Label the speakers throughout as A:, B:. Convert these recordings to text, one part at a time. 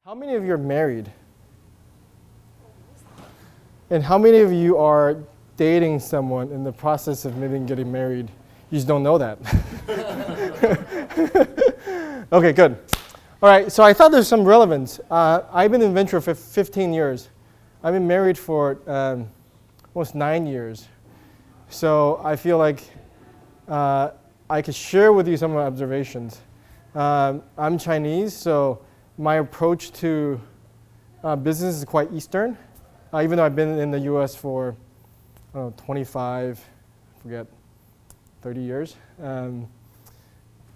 A: How many of you are married? And how many of you are dating someone in the process of maybe getting married? You just don't know that. Okay, good. All right, so I thought there's some relevance. I've been in venture for 15 years. I've been married for almost 9 years. So I feel like I could share with you some of my observations. I'm Chinese, so my approach to business is quite Eastern, even though I've been in the US for 25, 30 years.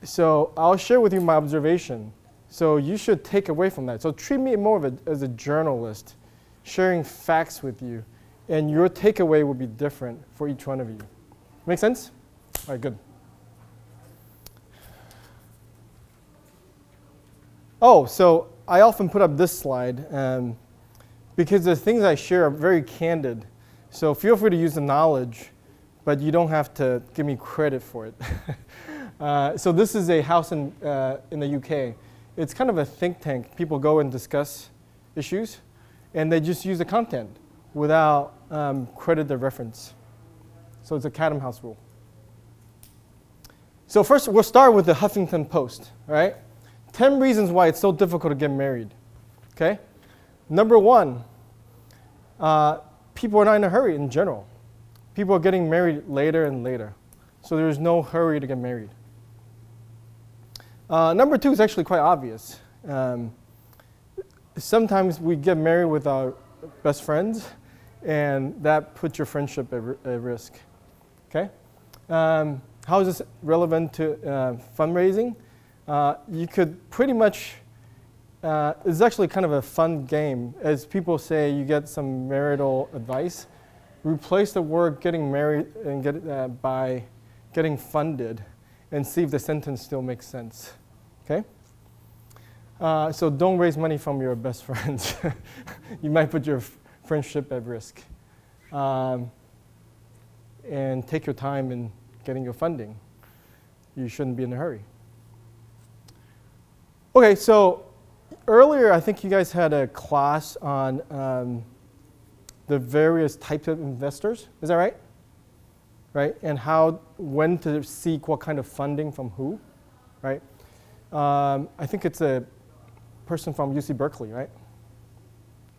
A: So I'll share with you my observation. So you should take away from that. So treat me more as a journalist, sharing facts with you, and your takeaway will be different for each one of you. Make sense? All right, good. Oh, so I often put up this slide because the things I share are very candid. So feel free to use the knowledge, but you don't have to give me credit for it. So this is a house in the UK. It's kind of a think tank. People go and discuss issues, and they just use the content without credit the reference. So it's a Chatham House rule. So first, we'll start with the Huffington Post, all right? 10 reasons why it's so difficult to get married, okay? Number one, people are not in a hurry in general. People are getting married later and later. So there's no hurry to get married. Number two is actually quite obvious. Sometimes we get married with our best friends, and that puts your friendship at risk, okay? How is this relevant to fundraising? You could pretty much, it's actually kind of a fun game. As people say, you get some marital advice. Replace the word getting married and get by getting funded and see if the sentence still makes sense, okay? So don't raise money from your best friends. You might put your friendship at risk. And take your time in getting your funding. You shouldn't be in a hurry. Okay, so earlier I think you guys had a class on the various types of investors. Is that right? Right? And when to seek what kind of funding from who, right? I think it's a person from UC Berkeley, right?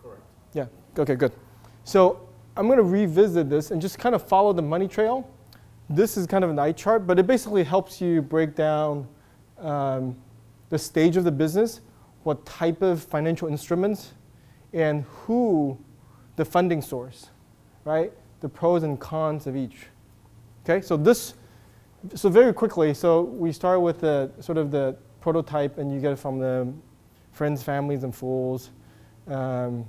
B: Correct.
A: Yeah, okay, good. So I'm going to revisit this and just kind of follow the money trail. This is kind of an eye chart, but it basically helps you break down the stage of the business, what type of financial instruments, and who the funding source, right? The pros and cons of each. Okay, so very quickly, so we start with the sort of the prototype, and you get it from the friends, families, and fools, and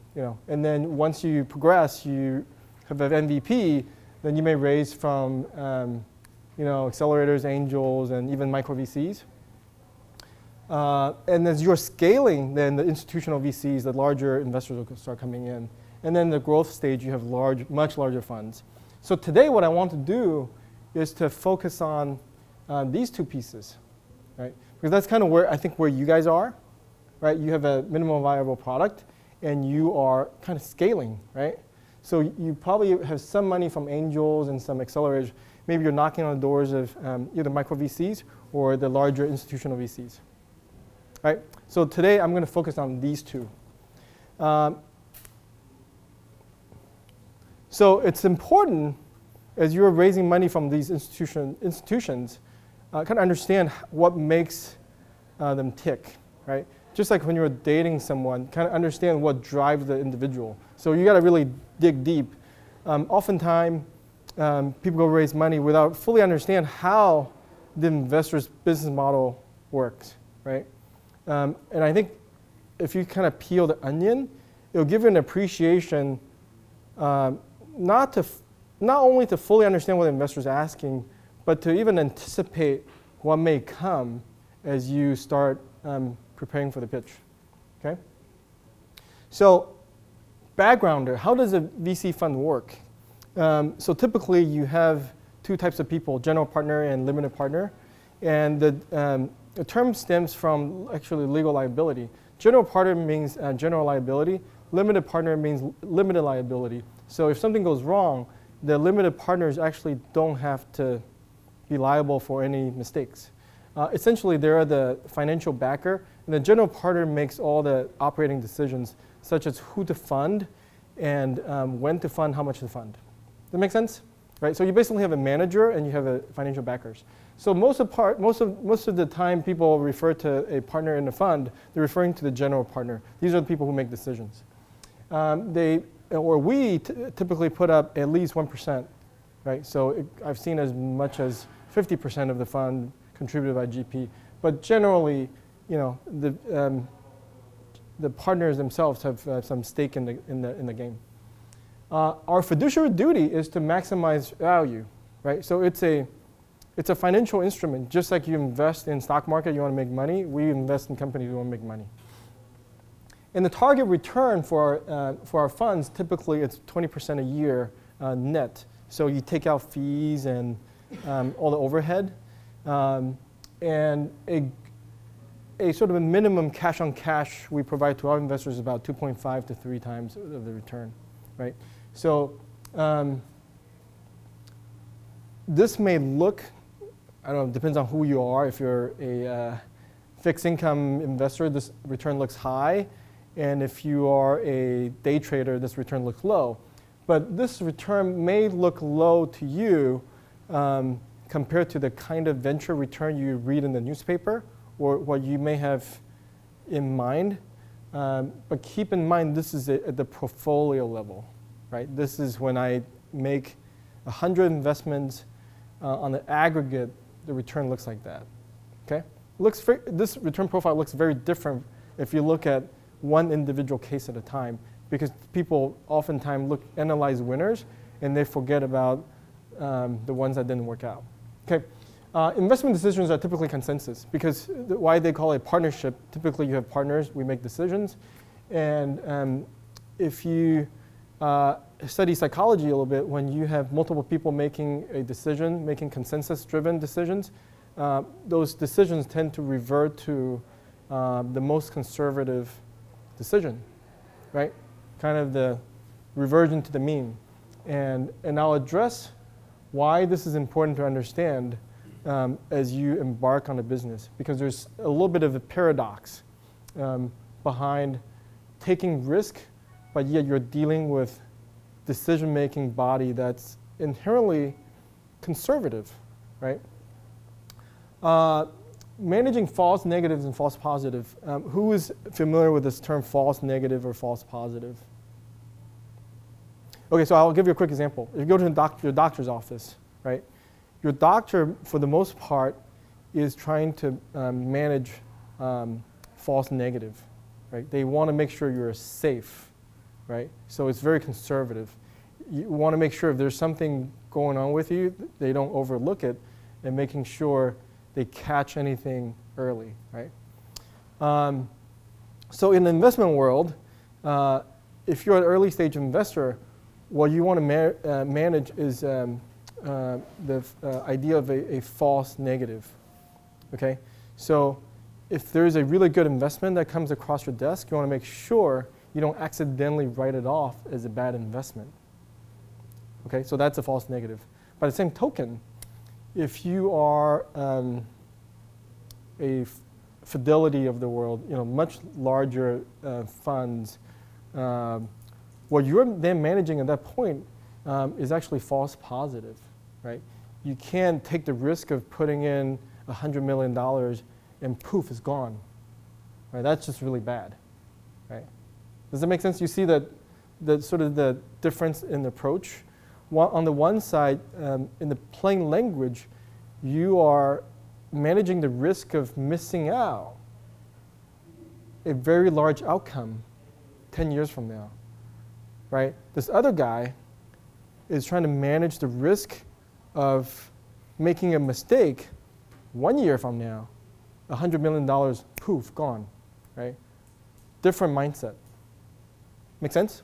A: then once you progress, you have an MVP, then you may raise from accelerators, angels, and even micro VCs. And as you're scaling, then the institutional VCs, the larger investors will start coming in. And then the growth stage, you have much larger funds. So today what I want to do is to focus on these two pieces, right? Because that's kind of where you guys are, right? You have a minimum viable product, and you are kind of scaling, right? So you probably have some money from angels and some accelerators. Maybe you're knocking on the doors of either micro VCs or the larger institutional VCs. Right? So today I'm going to focus on these two. So it's important as you're raising money from these institutions, kind of understand what makes them tick, right? Just like when you're dating someone, kind of understand what drives the individual. So you got to really dig deep. Oftentimes, people go raise money without fully understand how the investor's business model works, right? And I think if you kind of peel the onion, it'll give you an appreciation not only to fully understand what the investor is asking, but to even anticipate what may come as you start preparing for the pitch. Okay? So, backgrounder, how does a VC fund work? So typically you have two types of people, general partner and limited partner. And the term stems from actually legal liability. General partner means general liability. Limited partner means limited liability. So if something goes wrong, the limited partners actually don't have to be liable for any mistakes. Essentially, they're the financial backer, and the general partner makes all the operating decisions, such as who to fund and when to fund, how much to fund. Does that make sense? Right? So you basically have a manager and you have a financial backers. So most of the time, people refer to a partner in the fund. They're referring to the general partner. These are the people who make decisions. We typically put up at least 1%, right? So I've seen as much as 50% of the fund contributed by GP, but generally, you know, the partners themselves have some stake in the game. Our fiduciary duty is to maximize value, right? So it's a financial instrument, just like you invest in stock market, you want to make money. We invest in companies, we want to make money. And the target return for our funds, typically it's 20% a year net. So you take out fees and all the overhead, and a sort of a minimum cash on cash we provide to our investors is about 2.5 to 3 times of the return, right? So this may look, I don't know, depends on who you are. If you're a fixed income investor, this return looks high. And if you are a day trader, this return looks low. But this return may look low to you compared to the kind of venture return you read in the newspaper or what you may have in mind. But keep in mind, this is at the portfolio level, right? This is when I make 100 investments on the aggregate, the return looks like that, okay? This return profile looks very different if you look at one individual case at a time, because people oftentimes analyze winners and they forget about the ones that didn't work out. Okay, investment decisions are typically consensus, because why they call it a partnership. Typically, you have partners, we make decisions, and if you study psychology a little bit, when you have multiple people making a decision, making consensus-driven decisions, those decisions tend to revert to the most conservative decision, right? Kind of the reversion to the mean. And I'll address why this is important to understand as you embark on a business, because there's a little bit of a paradox behind taking risk, but yet you're dealing with decision-making body that's inherently conservative, right? Managing false negatives and false positive. Who is familiar with this term false negative or false positive? Okay, so I'll give you a quick example. If you go to your doctor's office, right? Your doctor, for the most part, is trying to manage false negative, right? They want to make sure you're safe, right? So it's very conservative. You want to make sure if there's something going on with you, they don't overlook it, and making sure they catch anything early, right? So in the investment world, if you're an early stage investor, what you want to manage is the idea of a false negative, okay? So if there's a really good investment that comes across your desk, you want to make sure you don't accidentally write it off as a bad investment, okay? So that's a false negative. By the same token, if you are a Fidelity of the world, you know, much larger funds, what you're then managing at that point is actually false positive, right? You can't take the risk of putting in $100 million and poof, it's gone, right? That's just really bad, right? Does that make sense? You see that sort of the difference in approach. On the one side, in the plain language, you are managing the risk of missing out a very large outcome 10 years from now, right? This other guy is trying to manage the risk of making a mistake 1 year from now, $100 million, poof, gone, right? Different mindset. Make sense?